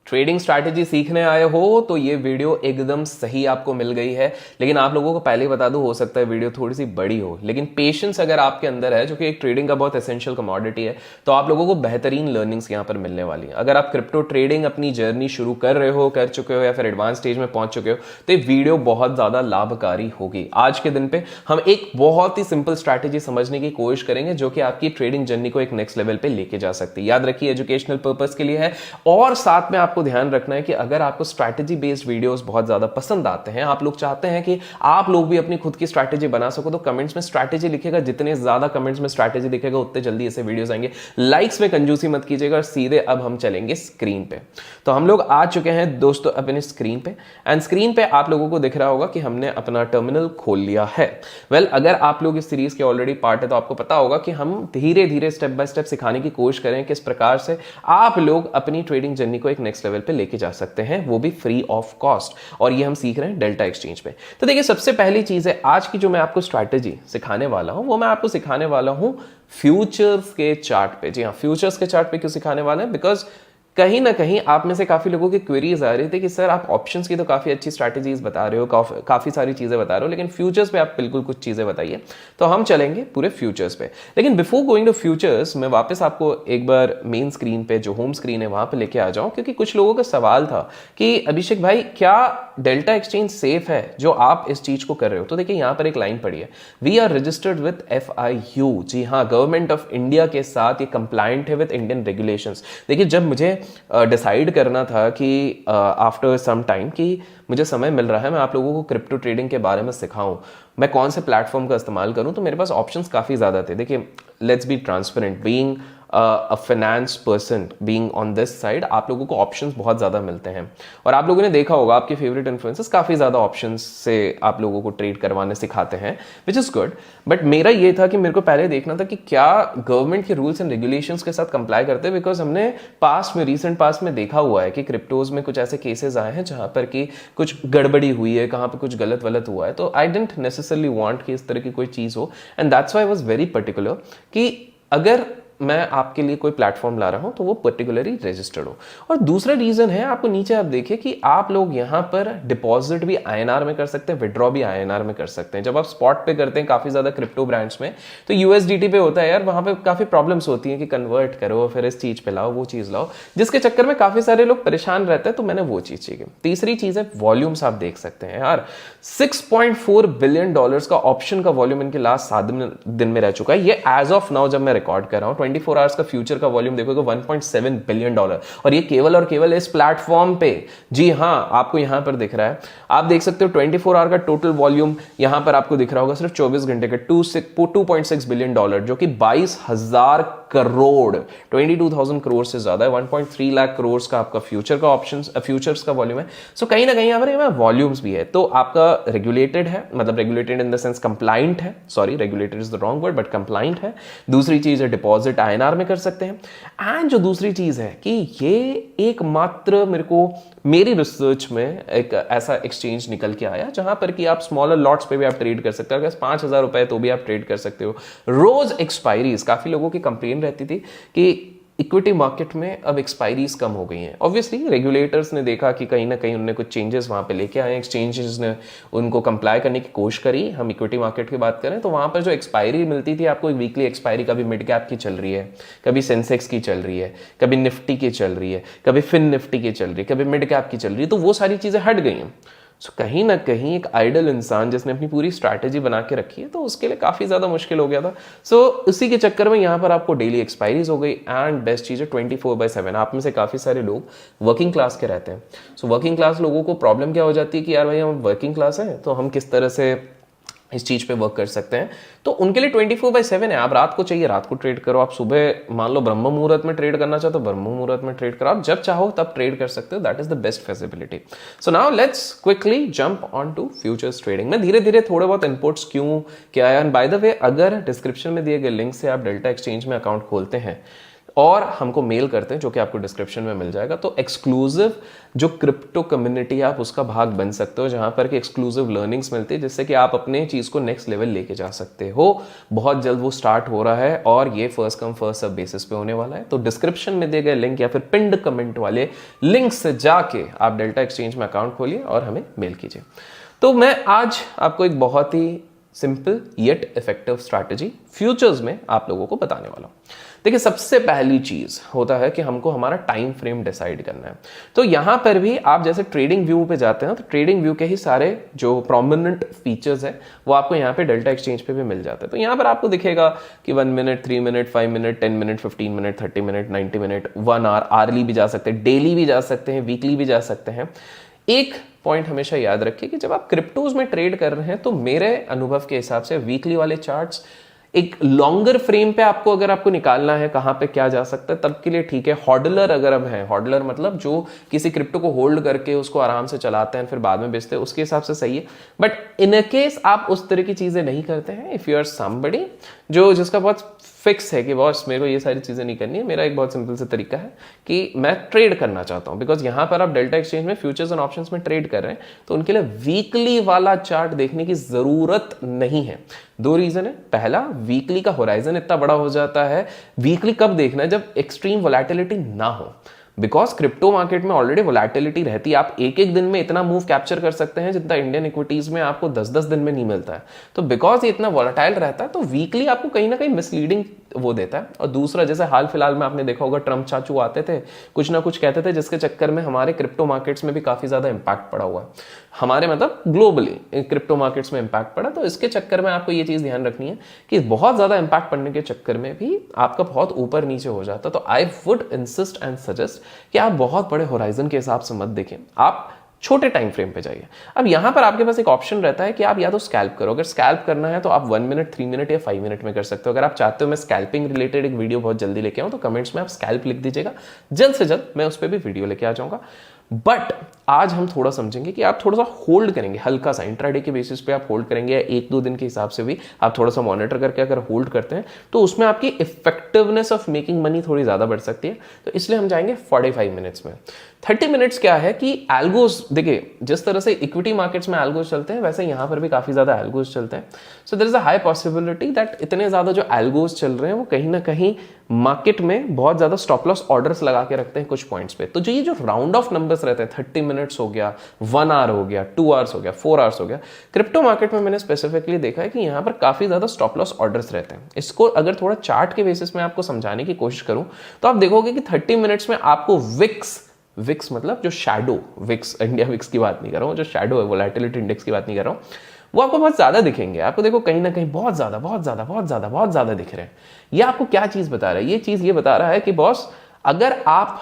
Trading strategy सीखने आए हो तो ये वीडियो एकदम सही आपको मिल गई है। लेकिन आप लोगों को पहले ही बता दूं, हो सकता है वीडियो थोड़ी सी बड़ी हो, लेकिन पेशेंस अगर आपके अंदर है, जो कि एक ट्रेडिंग का बहुत एसेंशियल कमोडिटी है, तो आप लोगों को बेहतरीन लर्निंग्स यहां पर मिलने वाली है। अगर आप क्रिप्टो ट्रेडिंग अपनी जर्नी शुरू कर रहे हो, कर चुके हो, या फिर एडवांस स्टेज में पहुंच चुके हो, तो ये वीडियो बहुत ज्यादा लाभकारी होगी। आज के दिन पे हम एक बहुत ही सिंपल स्ट्रैटेजी समझने की कोशिश करेंगे, जो कि आपकी ट्रेडिंग जर्नी को एक नेक्स्ट लेवल पे लेके जा सकती है। याद रखिए, एजुकेशनल पर्पस के लिए है, और साथ में आपको ध्यान रखना है कि अगर आपको स्ट्रैटेजी बेस्ड वीडियोस बहुत ज्यादा पसंद आते हैं, आप लोग चाहते हैं कि आप लोग भी अपनी खुद की स्ट्रैटेजी बना सको, तो कमेंट्स में स्ट्रैटेजी लिखेगा। जितने ज्यादा कमेंट्स में स्ट्रैटेजी लिखेगा, उतने जल्दी ऐसे वीडियोस आएंगे। लाइक्स में कंजूसी मत कीजिएगा। और सीधे अब हम चलेंगे स्क्रीन पे। तो हम लोग आ चुके हैं दोस्तों अपने स्क्रीन पे, एंड स्क्रीन पे आप लोगों को दिख रहा होगा कि हमने अपना टर्मिनल खोल लिया है। वेल, अगर आप लोग इस सीरीज के ऑलरेडी पार्ट है, तो आपको पता होगा कि हम धीरे धीरे स्टेप बाय स्टेप सिखाने की कोशिश करें किस प्रकार से आप लोग अपनी ट्रेडिंग जर्नी को एक नेक्स्ट लेवल पे लेके जा सकते हैं, वो भी फ्री ऑफ कॉस्ट। और ये हम सीख रहे हैं डेल्टा एक्सचेंज पे। तो देखिए, सबसे पहली चीज है आज की जो मैं आपको स्ट्रैटेजी सिखाने वाला हूं, वो मैं आपको सिखाने वाला हूं फ्यूचर्स के चार्ट पे। जी हाँ, फ्यूचर्स के चार्ट पे क्यों सिखाने वाले हैं? बिकॉज कहीं ना कहीं आप में से काफी लोगों की क्वेरीज आ रही थी कि सर, आप ऑप्शंस की तो काफी अच्छी स्ट्रैटेजीज बता रहे हो, काफी सारी चीजें बता रहे हो, लेकिन फ्यूचर्स पे आप बिल्कुल कुछ चीजें बताइए। तो हम चलेंगे पूरे फ्यूचर्स पे। लेकिन बिफोर गोइंग टू फ्यूचर्स, मैं वापस आपको एक बार मेन स्क्रीन पे, जो होम स्क्रीन है, वहां पे लेके आ जाऊं, क्योंकि कुछ लोगों का सवाल था कि अभिषेक भाई, क्या डेल्टा एक्सचेंज सेफ है जो आप इस चीज को कर रहे हो? तो देखिए, यहां पर एक लाइन पड़ी है, we are registered with FIU। जी हाँ, गवर्नमेंट ऑफ इंडिया के साथ ये कंप्लायंट है विद इंडियन रेगुलेशंस। देखिए, जब मुझे डिसाइड करना था कि आफ्टर सम टाइम कि मुझे समय मिल रहा है, मैं आप लोगों को क्रिप्टो ट्रेडिंग के बारे में सिखाऊं, मैं कौन से प्लेटफॉर्म का इस्तेमाल करूं, तो मेरे पास ऑप्शंस काफ़ी ज़्यादा थे। देखिए, let's be transparent, being a finance person, being on this side, आप लोगों को ऑप्शंस बहुत ज़्यादा मिलते हैं। और आप लोगों ने देखा होगा, आपके फेवरेट इन्फ्लुएंसर्स काफ़ी ज़्यादा ऑप्शंस से आप लोगों को ट्रेड करवाने सिखाते हैं, विच इज़ गुड। बट मेरा ये था कि मेरे को पहले देखना था कि क्या गवर्नमेंट के रूल्स एंड रेगुलेशंस के साथ कंप्लाई करते हैं। बिकॉज हमने पास्ट में, रिसेंट पास्ट में देखा हुआ है कि क्रिप्टोज में कुछ ऐसे केसेस आए हैं जहाँ पर कि कुछ गड़बड़ी हुई है, कहाँ पर कुछ गलत वलत हुआ है। तो आई डेंट नेसेसरली वांट कि इस तरह की कोई चीज़ हो, and that's why I was very particular कि अगर मैं आपके लिए कोई प्लेटफॉर्म ला रहा हूं तो वो पर्टिकुलरली रजिस्टर्ड हो। और दूसरा रीजन है, आपको नीचे आप देखिए कि आप लोग यहां पर डिपॉजिट भी INR में कर सकते हैं, विड्रॉ भी INR में कर सकते हैं। जब आप स्पॉट पे करते हैं काफी ज्यादा क्रिप्टो ब्रांड्स में, तो USDT पे होता है यार, वहां पे काफी प्रॉब्लम्स होती हैं कि कन्वर्ट करो, फिर इस चीज पे लाओ, वो चीज लाओ, जिसके चक्कर में काफी सारे लोग परेशान रहते हैं। तो मैंने वो चीज चाहिए। तीसरी चीज है वॉल्यूम्स। आप देख सकते हैं यार, $6.4 बिलियन का ऑप्शन का वॉल्यूम इनके लास्ट 7 दिन में रह चुका है। ये एज ऑफ नाउ जब मैं रिकॉर्ड कर रहा हूं, 24 आवर्स का फ्यूचर का वॉल्यूम देखोगे $1.7 बिलियन, और ये केवल और केवल इस प्लेटफॉर्म पे। जी हां, आपको यहां पर दिख रहा है, आप देख सकते हो 24 आवर का टोटल वॉल्यूम यहां पर आपको दिख रहा होगा, सिर्फ 24 घंटे का $2.6 बिलियन, जो कि 22,000 करोड़, 22,000 करोड़ से ज्यादा है। 1.3 लाख करोड़ का आपका फ्यूचर का ऑप्शंस, फ्यूचर्स का वॉल्यूम है। सो कहीं ना कहीं यहां पर वॉल्यूम्स भी है। तो आपका रेगुलेटेड है, मतलब regulated in the sense compliant है, sorry, regulated is the wrong word, but compliant है। दूसरी चीज है डिपॉजिट INR में कर सकते हैं। एंड जो दूसरी चीज है कि ये एकमात्र मेरे को मेरी रिसर्च में एक ऐसा एक्सचेंज निकल के आया जहां पर कि आप स्मॉलर लॉट्स पे भी आप ट्रेड कर सकते हो। अगर 5,000 रुपए तो भी आप ट्रेड कर सकते हो। रोज एक्सपायरीज, काफी लोगों की कंप्लेन रहती थी कि इक्विटी मार्केट में अब एक्सपायरीज कम हो गई हैं। ऑब्वियसली रेगुलेटर्स ने देखा कि कहीं ना कहीं उन्होंने कुछ चेंजेस वहां पे लेके आए, एक्सचेंजेस ने उनको कंप्लाई करने की कोशिश करी। हम इक्विटी मार्केट की बात करें तो वहां पर जो एक्सपायरी मिलती थी आपको, वीकली एक्सपायरी कभी मिड कैप की चल रही है, कभी सेंसेक्स की चल रही है, कभी निफ्टी की चल रही है, कभी फिन निफ्टी की चल रही है, कभी मिड कैप की चल रही है, तो वो सारी चीजें हट गई हैं। सो कहीं ना कहीं एक आइडल इंसान जिसने अपनी पूरी स्ट्रैटेजी बना के रखी है, तो उसके लिए काफी ज्यादा मुश्किल हो गया था। सो उसी के चक्कर में यहां पर आपको डेली एक्सपायरीज हो गई। एंड बेस्ट चीज है 24/7। आप में से काफी सारे लोग वर्किंग क्लास के रहते हैं। सो वर्किंग क्लास लोगों को प्रॉब्लम क्या हो जाती है कि यार भाई, हम वर्किंग क्लास है तो हम किस तरह से इस चीज पे वर्क कर सकते हैं। तो उनके लिए 24/7 है। आप रात को चाहिए रात को ट्रेड करो, आप सुबह मान लो ब्रह्म मुहूर्त में ट्रेड करना चाहो तो ब्रह्म मुहूर्त में ट्रेड करो, आप जब चाहो तब ट्रेड कर सकते हो। That is the best feasibility. So now let's quickly jump on to futures trading. मैं धीरे धीरे थोड़े बहुत इनपुट्स क्यों क्या है। एंड बाय द वे, अगर डिस्क्रिप्शन में दिए गए लिंक से आप डेल्टा एक्सचेंज में अकाउंट खोलते हैं, और हमको मेल करते हैं, जो कि आपको डिस्क्रिप्शन में मिल जाएगा। तो एक्सक्लूसिव जो क्रिप्टो कम्युनिटी है आप उसका भाग बन सकते हो, जहां पर कि एक्सक्लूसिव लर्निंग्स मिलती है, जिससे कि आप अपने चीज़ को नेक्स्ट लेवल लेके जा सकते हो। बहुत जल्द वो स्टार्ट हो रहा है और ये first come first serve basis पे होने वाला है। तो डिस्क्रिप्शन में दिए गए लिंक या फिर पिंड कमेंट वाले लिंक से जाके आप डेल्टा एक्सचेंज में अकाउंट खोलिए और हमें मेल कीजिए। तो मैं आज आपको एक बहुत ही simple yet effective strategy futures में आप लोगों को बताने वाला हूं। देखिए, सबसे पहली चीज होता है कि हमको हमारा टाइम फ्रेम डिसाइड करना है। तो यहां पर भी आप जैसे ट्रेडिंग व्यू पे जाते हैं तो ट्रेडिंग व्यू के ही सारे जो प्रोमिनेंट फीचर्स है वो आपको यहाँ पे डेल्टा एक्सचेंज पे भी मिल जाते हैं। तो यहाँ पर आपको दिखेगा कि 1 minute, 3 minute, 5 minute, 10 minute, 15 minute, 30 minute, 90 minute, 1 hour, early भी जा सकते हैं, डेली भी जा सकते हैं, वीकली भी जा सकते हैं। एक पॉइंट हमेशा याद रखिए कि जब आप क्रिप्टोज में ट्रेड कर रहे हैं तो मेरे अनुभव के हिसाब से वीकली वाले चार्ट्स एक लॉन्गर फ्रेम पे आपको निकालना है कहां पे क्या जा सकता है तब के लिए ठीक है। हॉडलर अगर अब है, हॉडलर मतलब जो किसी क्रिप्टो को होल्ड करके उसको आराम से चलाते हैं फिर बाद में बेचते हैं, उसके हिसाब से सही है। बट इन अ केस आप उस तरह की चीजें नहीं करते हैं, इफ यू आर समबडी जिसका बहुत फिक्स है कि बॉस मेरे को ये सारी चीजें नहीं करनी है, मेरा एक बहुत सिंपल सा तरीका है कि मैं ट्रेड करना चाहता हूं, बिकॉज यहां पर आप डेल्टा एक्सचेंज में फ्यूचर्स एंड ऑप्शंस में ट्रेड कर रहे हैं तो उनके लिए वीकली वाला चार्ट देखने की जरूरत नहीं है। 2 रीजन है। पहला, वीकली का होराइजन इतना बड़ा हो जाता है। वीकली कब देखना है? जब एक्सट्रीम वोलेटिलिटी ना हो, बिकॉज क्रिप्टो मार्केट में ऑलरेडी वोलेटिलिटी रहती है। आप एक दिन में इतना मूव कैप्चर कर सकते हैं जितना इंडियन इक्विटीज में आपको 10 दिन में नहीं मिलता है। तो बिकॉज ये इतना वोलेटाइल रहता है तो वीकली आपको कहीं ना कहीं मिसलीडिंग वो देता है। और दूसरा, जैसे हाल फिलहाल में आपने देखा होगा ट्रम्प चाचू आते थे, कुछ ना कुछ कहते थे, जिसके चक्कर में हमारे क्रिप्टो मार्केट्स में भी काफी ज्यादा इंपैक्ट पड़ा हुआ है। हमारे मतलब ग्लोबली क्रिप्टो मार्केट्स में इंपैक्ट पड़ा। तो इसके चक्कर में आपको ये चीज ध्यान रखनी है कि बहुत ज्यादा इंपैक्ट पड़ने के चक्कर में भी आपका बहुत ऊपर नीचे हो जाता है। तो I would insist and suggest कि आप बहुत बड़े होराइजन के हिसाब से मत देखें, आप छोटे टाइम फ्रेम पे जाइए। अब यहां पर आपके पास एक ऑप्शन रहता है कि आप या तो स्कैल्प करो। अगर स्कैल्प करना है तो आप 1 मिनट, 3 मिनट या 5 मिनट में कर सकते हो। अगर आप चाहते हो मैं स्कैल्पिंग रिलेटेड एक वीडियो बहुत जल्दी लेके आऊं तो कमेंट्स में आप स्कैल्प लिख दीजिएगा, जल्द से जल्द मैं उस पर भी वीडियो लेके आ जाऊंगा। बट आज हम थोड़ा समझेंगे कि आप थोड़ा सा होल्ड करेंगे, हल्का सा इंट्राडे के बेसिस पे आप होल्ड करेंगे या 1-2 दिन के हिसाब से भी आप थोड़ा सा मॉनिटर करके अगर होल्ड करते हैं तो उसमें आपकी इफेक्टिवनेस ऑफ मेकिंग मनी थोड़ी ज्यादा बढ़ सकती है। तो इसलिए हम जाएंगे 45 मिनट्स में। 30 मिनट्स क्या है कि एल्गोज, देखिए जिस तरह से इक्विटी मार्केट्स में एल्गोज चलते हैं वैसे यहां पर भी काफी ज्यादा एल्गोज चलते हैं। So there is a high possibility that इतने ज्यादा जो एल्गोज चल रहे हैं वो कहीं ना कहीं मार्केट में बहुत ज्यादा स्टॉप लॉस ऑर्डर्स लगा के रखते हैं कुछ पॉइंट्स पे। तो ये जो राउंड ऑफ नंबर्स रहते हैं, 30 मिनट्स हो गया, 1 आवर हो गया, 2 आवर्स हो गया, 4 आवर्स हो गया, क्रिप्टो मार्केट में मैंने स्पेसिफिकली देखा है कि यहां पर काफी ज्यादा स्टॉप लॉस ऑर्डर्स रहते हैं। इसको अगर थोड़ा चार्ट के बेसिस में आपको समझाने की कोशिश करूं तो आप देखोगे कि 30 मिनट्स में आपको विक्स मतलब जो शैडो विक्स, इंडिया विक्स की बात नहीं कर रहा हूं, जो शैडो है वोलेटिलिटी इंडेक्स की बात नहीं कर रहा हूं, वो आपको बहुत ज्यादा दिखेंगे। आपको देखो कहीं ना कहीं बहुत ज्यादा दिख रहे हैं। ये आपको क्या चीज बता रहा है? ये चीज ये बता रहा है कि बॉस अगर आप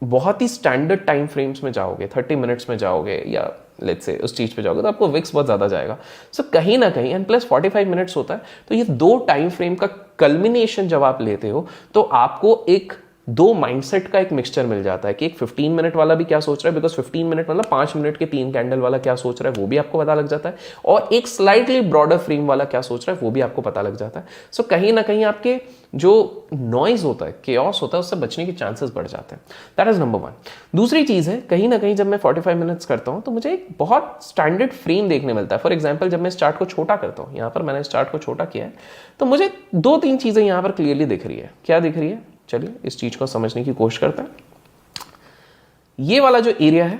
बहुत ही स्टैंडर्ड टाइम फ्रेम्स में जाओगे, 30 मिनट्स में जाओगे या लेट्स से उस चीज पे जाओगे तो आपको विक्स बहुत ज्यादा जाएगा। सो कहीं ना कहीं एंड प्लस 45 मिनट्स होता है तो ये 2 टाइम फ्रेम का कल्मिनेशन जब आप लेते हो तो आपको एक 2 माइंडसेट का एक मिक्सचर मिल जाता है कि एक 15 मिनट वाला भी क्या सोच रहा है, बिकॉज 15 मिनट मतलब 5 मिनट के 3 कैंडल वाला क्या सोच रहा है वो भी आपको पता लग जाता है, और एक स्लाइटली ब्रॉडर फ्रेम वाला क्या सोच रहा है वो भी आपको पता लग जाता है। सो कहीं ना कहीं आपके जो नॉइज होता है, केओस होता है, उससे बचने के चांसेस बढ़ जाते हैं। That is number 1। दूसरी चीज है, कहीं ना कहीं जब मैं 45 मिनट्स करता हूं तो मुझे एक बहुत स्टैंडर्ड फ्रेम देखने मिलता है। फॉर एग्जाम्पल जब मैं इस चार्ट को छोटा करता हूं, यहां पर मैंने इस चार्ट को छोटा किया है तो मुझे 2-3 चीजें यहां पर क्लियरली दिख रही है। क्या दिख रही है? चलिए इस चीज को समझने की कोशिश करते हैं। ये वाला जो एरिया है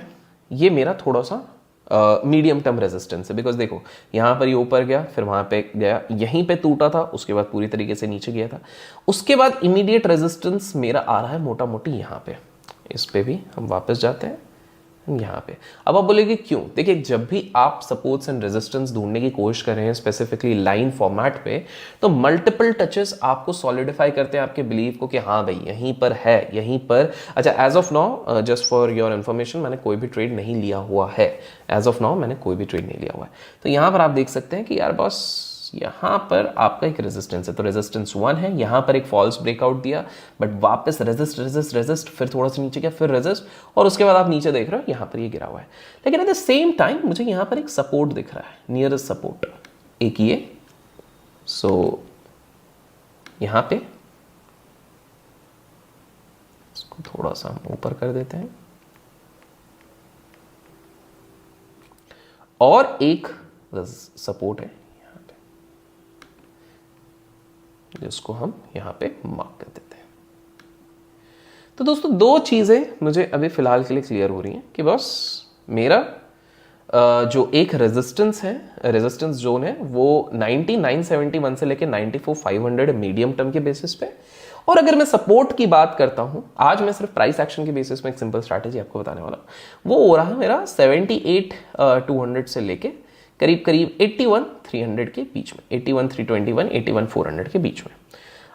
ये मेरा थोड़ा सा मीडियम टर्म रेजिस्टेंस है, बिकॉज देखो यहां पर ये ऊपर गया, फिर वहां पे गया, यहीं पे टूटा था, उसके बाद पूरी तरीके से नीचे गया था, उसके बाद इमीडिएट रेजिस्टेंस मेरा आ रहा है मोटा मोटी यहां पे। इस पे भी हम वापस जाते हैं यहां पे। अब आप बोलेंगे क्यों? देखिए जब भी आप सपोर्ट्स एंड रेजिस्टेंस ढूंढने की कोशिश कर रहे हैं स्पेसिफिकली लाइन फॉर्मेट पे, तो मल्टीपल टचेस आपको सॉलिडिफाई करते हैं आपके बिलीव को कि हाँ भाई यहीं पर है, यहीं पर। अच्छा, as of now just for your information मैंने कोई भी ट्रेड नहीं लिया हुआ है। एज ऑफ नाउ मैंने कोई भी ट्रेड नहीं लिया हुआ है। तो यहां पर आप देख सकते हैं कि यार बॉस यहां पर आपका एक रेजिस्टेंस है, तो रेजिस्टेंस 1 है, यहां पर एक फॉल्स ब्रेकआउट दिया, बट वापस रेजिस्ट, फिर थोड़ा सा नीचे गया, फिर रेजिस्ट, और उसके बाद आप नीचे देख रहे हो यहां पर ये गिरा हुआ है। लेकिन एट द सेम टाइम मुझे यहां पर एक सपोर्ट दिख रहा है, नियरेस्ट सपोर्ट एक ये। सो यहां पे इसको थोड़ा सा हम ऊपर कर देते हैं और एक सपोर्ट है यहाँ पे, जिसको हम यहाँ पे मार्क कर देते हैं। तो दोस्तों दो चीजें मुझे अभी फिलहाल के लिए क्लियर हो रही हैं कि बस मेरा जो एक रेजिस्टेंस जोन है वो 9971 से लेकर 94,500 मीडियम टर्म के बेसिस पे, और अगर मैं सपोर्ट की बात करता हूं, आज मैं सिर्फ प्राइस एक्शन के बेसिस में एक सिंपल स्ट्रैटेजी आपको बताने वाला हूं, वो हो रहा है मेरा 78,200 से लेके करीब करीब 81,300 के बीच में, 81,321, 81,400 के बीच में।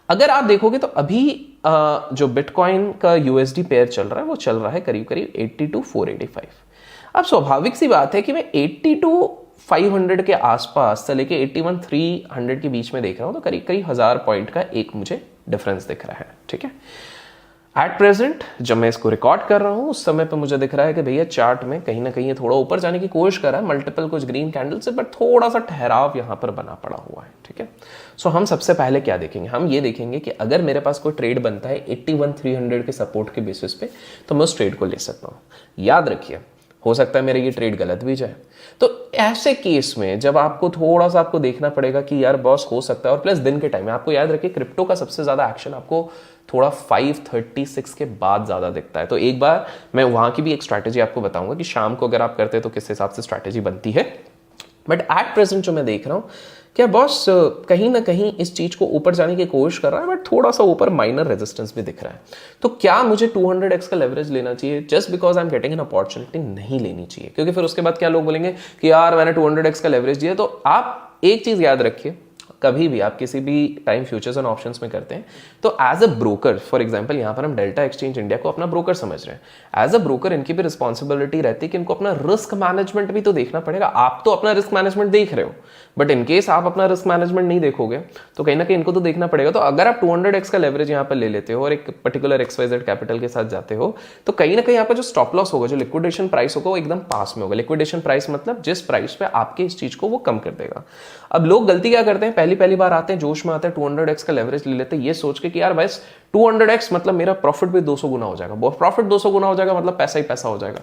अगर आप देखोगे तो अभी जो बिटकॉइन का यूएसडी पेयर चल रहा है वो चल रहा है करीब करीब 82,485। अब स्वाभाविक सी बात है कि मैं 82,500 के आसपास से लेके 81,300 के बीच में देख रहा हूं, तो करीब करीब 1000 पॉइंट का एक मुझे डिफरेंस दिख रहा है। ठीक है, एट प्रेजेंट जब मैं इसको रिकॉर्ड कर रहा हूं उस समय पे मुझे दिख रहा है कि भैया चार्ट में कहीं ना कहीं ये थोड़ा ऊपर जाने की कोशिश कर रहा है, मल्टीपल कुछ ग्रीन कैंडल से, बट थोड़ा सा ठहराव यहां पर बना पड़ा हुआ है। ठीक है, सो हम सबसे पहले क्या देखेंगे, हम ये देखेंगे कि अगर मेरे पास कोई ट्रेड बनता है 81,300 के सपोर्ट के बेसिस पे, तो मैं उस ट्रेड को ले सकता हूं। याद रखिए, हो सकता है मेरा ये ट्रेड गलत भी जाए, तो ऐसे केस में जब आपको थोड़ा सा आपको देखना पड़ेगा कि यार बॉस हो सकता है, और प्लस दिन के टाइम में आपको याद रखिए क्रिप्टो का सबसे ज्यादा एक्शन आपको थोड़ा 5:36 के बाद ज्यादा दिखता है। तो एक बार मैं वहां की भी एक स्ट्रैटेजी आपको बताऊंगा कि शाम को अगर आप करते हैं तो किस हिसाब से स्ट्रैटेजी बनती है। बट एट प्रेजेंट जो मैं देख रहा हूं, क्या बॉस कहीं ना कहीं इस चीज को ऊपर जाने की कोशिश कर रहा है, बट थोड़ा सा ऊपर माइनर रेजिस्टेंस भी दिख रहा है। तो क्या मुझे 200x का लेवरेज लेना चाहिए just because I am getting an opportunity? नहीं लेनी चाहिए, क्योंकि फिर उसके बाद क्या लोग बोलेंगे कि यार मैंने 200x का लेवरेज दिया। तो आप एक चीज याद रखिए, कभी भी आप किसी भी टाइम फ्यूचर्स एंड ऑप्शंस में करते हैं तो as a broker, for example यहां पर हम डेल्टा एक्सचेंज इंडिया को अपना ब्रोकर समझ रहे हैं, एज अ ब्रोकर इनकी भी रिस्पॉन्सिबिलिटी रहती है कि इनको अपना रिस्क मैनेजमेंट भी तो देखना पड़ेगा। आप तो अपना रिस्क मैनेजमेंट देख रहे हो, बट इनकेस आप अपना रिस्क मैनेजमेंट नहीं देखोगे तो कहीं ना कहीं इनको तो देखना पड़ेगा। तो अगर आप 200x का लेवरेज यहां पर ले लेते हो और एक पर्टिकुलर XYZ कैपिटल के साथ जाते हो, तो कहीं ना कहीं आपका जो स्टॉप लॉस होगा, जो लिक्विडेशन प्राइस होगा, वो एकदम पास में होगा। लिक्विडेशन प्राइस मतलब जिस प्राइस पे आपके इस चीज को वो कम कर देगा। अब लोग गलती क्या करते हैं, पहली बार आते हैं, जोश में आते हैं, 200x का लेवरेज ले लेते हैं ये सोच के कि यार बस 200x मतलब मेरा प्रॉफिट भी 200 गुना हो जाएगा, प्रॉफिट 200 गुना हो जाएगा मतलब पैसा ही पैसा हो जाएगा।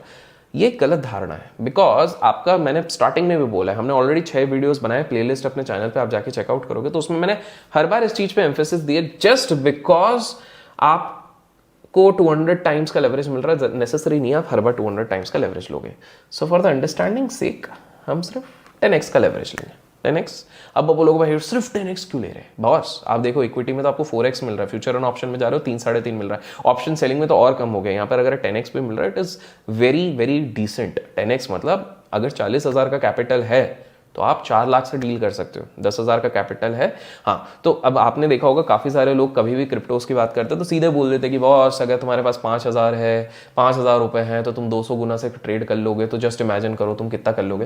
ये गलत धारणा है, बिकॉज आपका, मैंने स्टार्टिंग में भी बोला है, हमने ऑलरेडी 6 वीडियोस बनाए, प्लेलिस्ट अपने चैनल पे आप जाके चेकआउट करोगे तो उसमें मैंने हर बार इस चीज पे एम्फेसिस दिए, जस्ट बिकॉज आपको 200 टाइम्स का लेवरेज मिल रहा है नेसेसरी नहीं आप हर बार 200 टाइम्स का लेवरेज लोगे। सो फॉर द अंडरस्टैंडिंग सेक हम सिर्फ 10x का लेवरेज लेंगे। 10x, अब बोलोगे भाई सिर्फ 10x क्यों ले रहे हैं बॉस? आप देखो इक्विटी में तो आपको 4x मिल रहा है, फ्यूचर एंड ऑप्शन में जा रहे हो 3-3.5 मिल रहा है, ऑप्शन सेलिंग में तो और कम हो गया। यहाँ पर अगर 10x भी मिल रहा है, it is very very decent. 10x मतलब अगर 40,000 का कैपिटल है तो आप 4 लाख से डील कर सकते हो, 10,000 का कैपिटल है। हाँ, तो अब आपने देखा होगा काफी सारे लोग कभी भी क्रिप्टोस की बात करते हैं तो सीधे बोल देते कि बॉस अगर तुम्हारे पास 5,000 है, 5,000 रुपए हैं तो तुम 200 गुना से ट्रेड कर लोगे, तो जस्ट इमेजिन करो तुम कितना कर लोगे।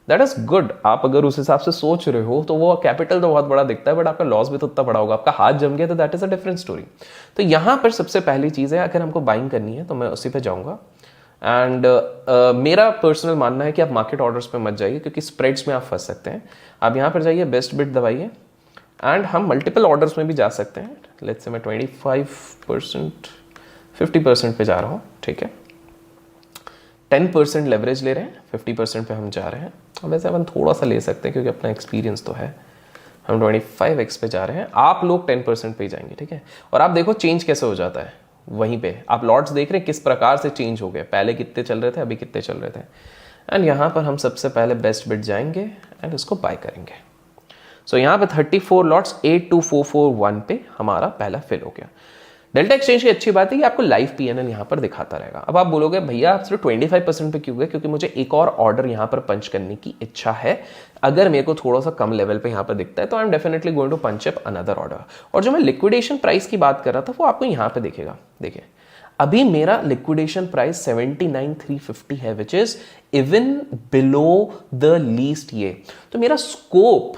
दैट इज गुड, आप अगर उस हिसाब से सोच रहे हो तो वो कैपिटल तो बहुत बड़ा दिखता है, बट आपका लॉस भी तो उतना बड़ा होगा, आपका हाथ जम गया तो that is a different story. तो यहां पर सबसे पहली चीज है, अगर हमको बाइंग करनी है तो मैं उसी पे जाऊंगा। एंड मेरा पर्सनल मानना है कि आप मार्केट ऑर्डर्स पे मत जाइए, क्योंकि स्प्रेड्स में आप फंस सकते हैं। आप यहाँ पर जाइए, बेस्ट बिट दबाइए, एंड हम मल्टीपल ऑर्डर्स में भी जा सकते हैं। लेट्स से मैं 25%, 50% पे जा रहा हूँ, ठीक है। 10% लेवरेज ले रहे हैं, 50% पे हम जा रहे हैं। वैसे अपन थोड़ा सा ले सकते हैं क्योंकि अपना एक्सपीरियंस तो है। हम 25x पे जा रहे हैं, आप लोग 10% पे ही जाएंगे, ठीक है। और आप देखो चेंज कैसे हो जाता है, वहीं पे आप लॉट्स देख रहे हैं किस प्रकार से चेंज हो गए, पहले कितने चल रहे थे, अभी कितने चल रहे थे। एंड यहाँ पर हम सबसे पहले बेस्ट बिट जाएंगे एंड इसको बाय करेंगे। सो यहाँ पे 34 लॉट्स 82441 पे हमारा पहला फिल हो गया। डेल्टा एक्सचेंज की अच्छी बात है कि आपको लाइव पीएनएल यहाँ पर दिखाता रहेगा। अब आप बोलोगे भैया आप सिर्फ 25% पे क्यों गए? क्योंकि मुझे एक और ऑर्डर यहाँ पर पंच करने की इच्छा है। अगर मेरे को थोड़ा सा कम लेवल पे यहाँ पर दिखता है तो I am definitely going to punch up another order. और जो मैं लिक्विडेशन प्राइस की बात कर रहा था वो आपको यहाँ पे दिखेगा। देखिए अभी मेरा लिक्विडेशन प्राइस 79,350 है, which is even below the least. ये तो मेरा scope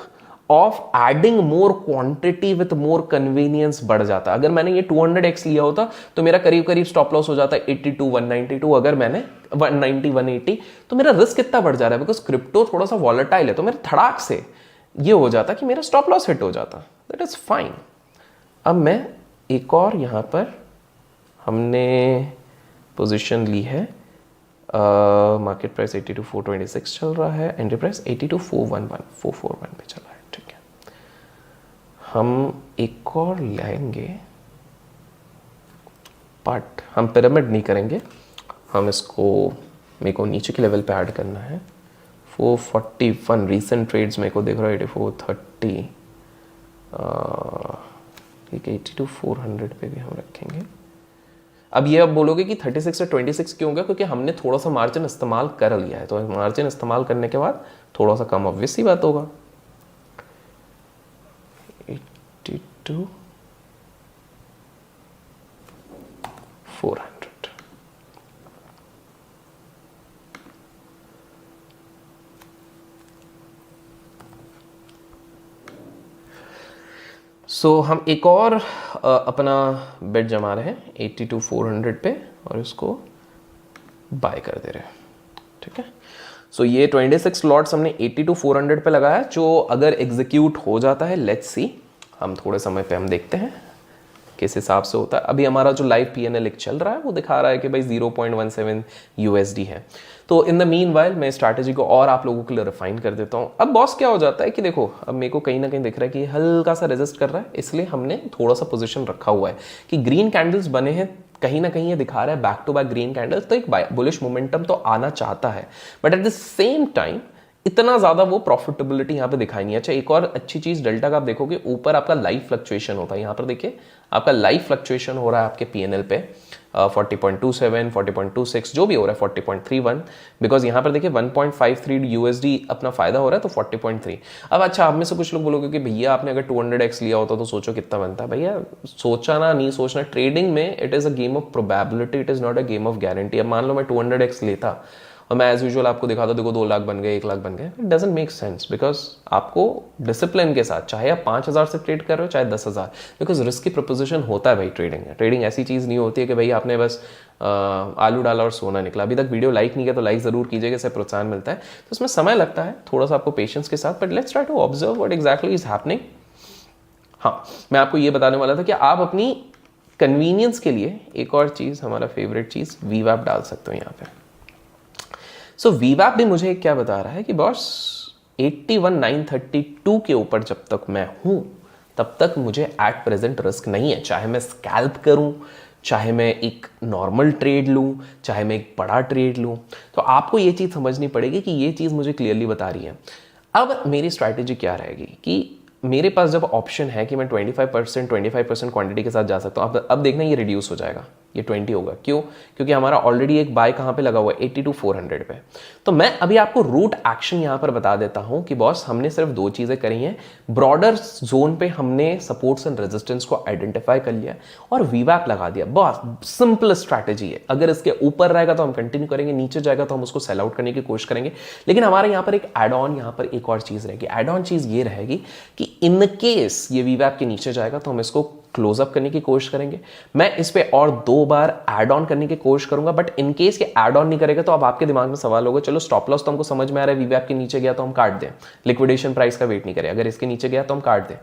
of adding more quantity with more convenience बढ़ जाता। अगर मैंने ये 200x लिया होता तो मेरा करीब करीब स्टॉप लॉस हो जाता 82, 192। अगर मैंने 190, 180 तो मेरा रिस्क कितना बढ़ जा रहा है, बिकॉज क्रिप्टो थोड़ा सा वॉलेटाइल है, तो मेरे धड़ाक से ये हो जाता कि मेरा स्टॉप लॉस हिट हो जाता। That is fine. अब मैं एक और यहां पर हमने पोजीशन ली है, मार्केट प्राइस 82,426 चल रहा है, एंट्री प्राइस 82,411 पे चल रहा है, ठीक है। हम एक और लाएंगे, बट हम पिरामिड नहीं करेंगे, हम इसको मेरे को नीचे के लेवल पे ऐड करना है। 441 रीसेंट ट्रेड्स मेरे को देख रहा है, 8430, ठीक है, 82,400 पे भी हम रखेंगे। अब ये अब बोलोगे कि 36 से 26 क्यों गया, क्योंकि हमने थोड़ा सा मार्जिन इस्तेमाल कर लिया है, तो मार्जिन इस्तेमाल करने के बाद थोड़ा सा कम ऑब्वियस सी बात होगा। 82,400 सो हम एक और अपना बेट जमा रहे हैं 82,400 पे और इसको बाय कर दे रहे हैं, ठीक है। सो ये 26 लॉट्स हमने 82,400 पे लगाया, जो अगर एग्जीक्यूट हो जाता है, लेट्स सी, हम थोड़े समय पे हम देखते हैं किस हिसाब से होता है। अभी हमारा जो लाइव PNL एक चल रहा है वो दिखा रहा है कि भाई 0.17 USD है। तो इन द मीन वाइल मैं स्ट्रैटेजी को और आप लोगों के लिए रिफाइन कर देता हूँ। अब बॉस क्या हो जाता है कि देखो, अब मेरे को कहीं ना कहीं दिख रहा है कि हल्का सा रेजिस्ट कर रहा है, इसलिए हमने थोड़ा सा पोजीशन रखा हुआ है कि ग्रीन कैंडल्स बने हैं, कहीं ना कहीं ये दिखा रहा है back to back green candles, तो एक बुलिश मोमेंटम तो आना चाहता है, but at the same time इतना ज्यादा वो प्रॉफिटेबिलिटी यहाँ पे दिखाई नहीं है। अच्छा, एक और अच्छी चीज डेल्टा का आप देखोगे, ऊपर आपका लाइव फ्लक्चुएशन होता है, यहाँ पर देखिए आपका लाइव फ्लक्चुएशन हो रहा है आपके PNL पे 40.27, 40.26 जो भी हो रहा है, 40.31, बिकॉज यहाँ पर देखिए 1.53 USD अपना फायदा हो रहा है, तो 40.3। अब अच्छा, आप में से कुछ लोग बोलोगे कि भैया आपने अगर 200x लिया होता तो सोचो कितना बनता है। भैया सोचना नहीं सोचना, ट्रेडिंग में it is a game of probability, it is not a game of guarantee. अब मान लो मैं 200x लेता और मैं एज यूजुअल आपको दिखाता, देखो 2 लाख बन गए, 1 लाख बन गए, it doesn't make sense, because आपको डिसिप्लिन के साथ, चाहे आप 5,000 से ट्रेड कर रहे हो चाहे 10,000, बिकॉज रिस्क की प्रोपोजिशन होता है भाई ट्रेडिंग में। ट्रेडिंग ऐसी चीज़ नहीं होती है कि भाई आपने बस आलू डाला और सोना निकला। अभी तक वीडियो लाइक नहीं किया तो लाइक जरूर कीजिएगा, इससे प्रोत्साहन मिलता है। तो इसमें समय लगता है थोड़ा सा आपको पेशेंस के साथ, but let's try to observe what exactly is happening. हाँ, मैं आपको ये बताने वाला था कि आप अपनी कन्वीनियंस के लिए एक और चीज़, हमारा फेवरेट चीज़ VWAP डाल सकते हो यहाँ पे। सो VWAP भी मुझे क्या बता रहा है कि बॉस 81,932 के ऊपर जब तक मैं हूं तब तक मुझे एट प्रेजेंट रिस्क नहीं है, चाहे मैं स्कैल्प करूं, चाहे मैं एक नॉर्मल ट्रेड लूं, चाहे मैं एक बड़ा ट्रेड लूं। तो आपको ये चीज़ समझनी पड़ेगी कि ये चीज़ मुझे क्लियरली बता रही है। अब मेरी स्ट्रैटेजी क्या रहेगी कि मेरे पास जब ऑप्शन है कि मैं 25% क्वांटिटी के साथ जा सकता हूँ। अब देखना ये रिड्यूस हो जाएगा, ये 20 होगा। क्यों? क्योंकि हमारा ऑलरेडी एक बाय कहाँ पे लगा हुआ है, 82,400 पे। तो मैं अभी आपको रूट एक्शन यहाँ पर बता देता हूँ कि बॉस हमने सिर्फ 2 चीज़ें करी हैं। ब्रॉडर जोन पे हमने सपोर्ट्स एंड रेजिस्टेंस को आइडेंटिफाई कर लिया और VWAP लगा दिया। बॉस सिंपल स्ट्रैटेजी है। अगर इसके ऊपर रहेगा तो हम कंटिन्यू करेंगे, नीचे जाएगा तो हम उसको सेल आउट करने की कोशिश करेंगे। लेकिन हमारे यहाँ पर एक एड ऑन, यहाँ पर एक और चीज़ रहेगी। एड ऑन चीज़ ये रहेगी कि इन केस ये VWAP के नीचे जाएगा तो हम इसको क्लोज अप करने की कोशिश करेंगे। मैं इस पे और 2 बार ऐड ऑन करने की कोशिश करूंगा, बट इन केस के ऐड ऑन नहीं करेगा तो अब आपके दिमाग में सवाल होगा, चलो स्टॉप लॉस तो हमको समझ में आ रहा है, VWAP के नीचे गया तो हम काट दें, लिक्विडेशन प्राइस का वेट नहीं करें, अगर इसके नीचे गया तो हम काट दें।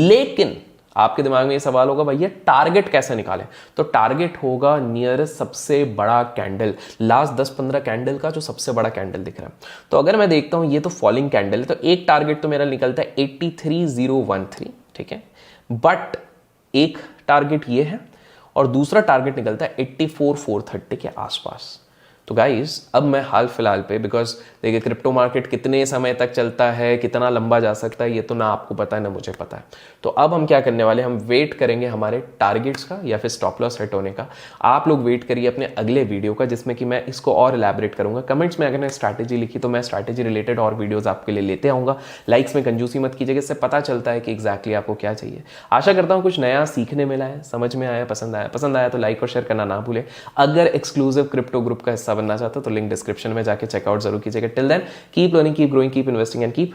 लेकिन आपके दिमाग में ये सवाल होगा, भैया टारगेट कैसे निकालें? तो टारगेट होगा नियरेस्ट सबसे बड़ा कैंडल, लास्ट 10-15 कैंडल का जो सबसे बड़ा कैंडल दिख रहा है। तो अगर मैं देखता हूं ये तो फॉलिंग कैंडल है, तो एक टारगेट तो मेरा निकलता है 83,013, ठीक है, बट एक टारगेट ये है और दूसरा टारगेट निकलता है 84,430 के आसपास। तो गाइस अब मैं हाल फिलहाल पे, बिकॉज देखिए क्रिप्टो मार्केट कितने समय तक चलता है, कितना लंबा जा सकता है, ये तो ना आपको पता है ना मुझे पता है। तो अब हम क्या करने वाले, हम वेट करेंगे हमारे टारगेट्स का या फिर स्टॉप लॉस सेट होने का। आप लोग वेट करिए अपने अगले वीडियो का, जिसमें कि मैं इसको और इलैबोरेट करूंगा। कमेंट्स में अगर मैं स्ट्रैटेजी लिखी तो मैं स्ट्रैटेजी रिलेटेड और वीडियोज आपके लिए लेते आऊँगा। लाइक्स में कंजूसी मत कीजिएगा, इससे पता चलता है कि एग्जैक्टली आपको क्या चाहिए। आशा करता हूँ कुछ नया सीखने मिला है, समझ में आया, पसंद आया तो लाइक और शेयर करना ना भूलें। अगर एक्सक्लूसिव क्रिप्टो ग्रुप का हिस्सा बनना चाहते हो तो लिंक डिस्क्रिप्शन में जाके चेकआउट जरूर कीजिएगा। Till then keep learning, keep growing, keep investing and keep